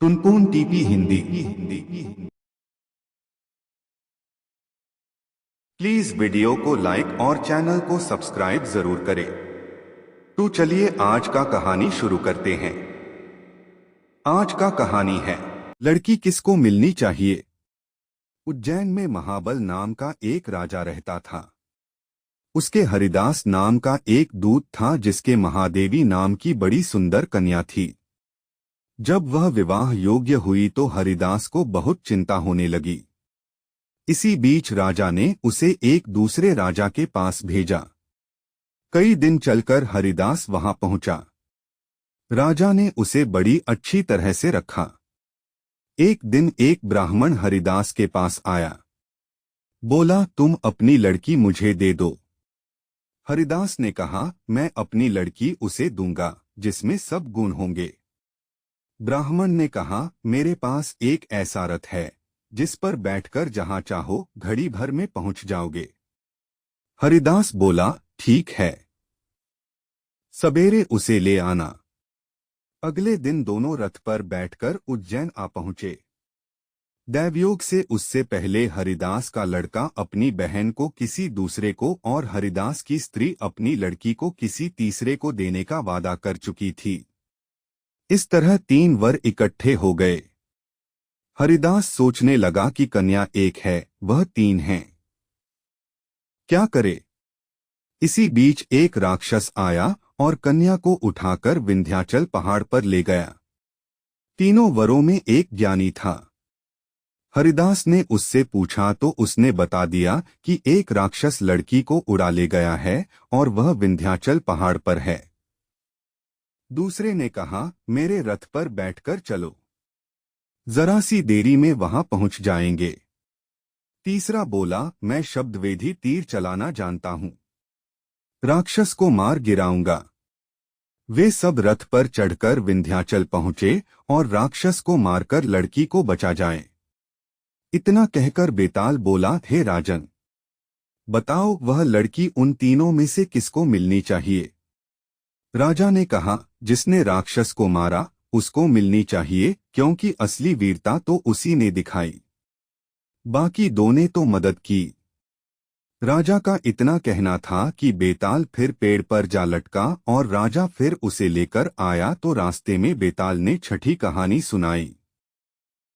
Tuntun TP Hindi. Please video को like और channel को सब्सक्राइब जरूर करें। तो चलिए आज का कहानी शुरू करते हैं। आज का कहानी है लड़की किसको मिलनी चाहिए। उज्जैन में महाबल नाम का एक राजा रहता था। उसके हरिदास नाम का एक दूत था जिसके महादेवी नाम की बड़ी सुंदर कन्या थी। जब वह विवाह योग्य हुई तो हरिदास को बहुत चिंता होने लगी। इसी बीच राजा ने उसे एक दूसरे राजा के पास भेजा। कई दिन चलकर हरिदास वहां पहुंचा। राजा ने उसे बड़ी अच्छी तरह से रखा। एक दिन एक ब्राह्मण हरिदास के पास आया। बोला, तुम अपनी लड़की मुझे दे दो। हरिदास ने कहा, मैं अपनी लड़की उसे दूंगा जिसमें सब गुण होंगे। ब्राह्मण ने कहा, मेरे पास एक ऐसा रथ है जिस पर बैठकर जहां चाहो घड़ी भर में पहुंच जाओगे। हरिदास बोला, ठीक है, सवेरे उसे ले आना। अगले दिन दोनों रथ पर बैठकर उज्जैन आ पहुंचे। दैवयोग से उससे पहले हरिदास का लड़का अपनी बहन को किसी दूसरे को और हरिदास की स्त्री अपनी लड़की को किसी तीसरे को देने का वादा कर चुकी थी। इस तरह 3 वर इकट्ठे हो गए। हरिदास सोचने लगा कि कन्या एक है, वह 3 हैं। क्या करे? इसी बीच एक राक्षस आया और कन्या को उठाकर विंध्याचल पहाड़ पर ले गया। तीनों वरों में एक ज्ञानी था। हरिदास ने उससे पूछा तो उसने बता दिया कि एक राक्षस लड़की को उड़ा ले गया है और वह विंध्याचल पहाड़ पर है। दूसरे ने कहा, मेरे रथ पर बैठकर चलो, जरा सी देरी में वहां पहुंच जाएंगे। तीसरा बोला, मैं शब्दवेधी तीर चलाना जानता हूं, राक्षस को मार गिराऊंगा। वे सब रथ पर चढ़कर विंध्याचल पहुंचे और राक्षस को मारकर लड़की को बचा जाएं। इतना कहकर बेताल बोला, हे राजन, बताओ वह लड़की उन तीनों में से किसको मिलनी चाहिए। राजा ने कहा, जिसने राक्षस को मारा उसको मिलनी चाहिए, क्योंकि असली वीरता तो उसी ने दिखाई। बाकी 2 ने तो मदद की। राजा का इतना कहना था कि बेताल फिर पेड़ पर जा लटका और राजा फिर उसे लेकर आया तो रास्ते में बेताल ने छठी कहानी सुनाई।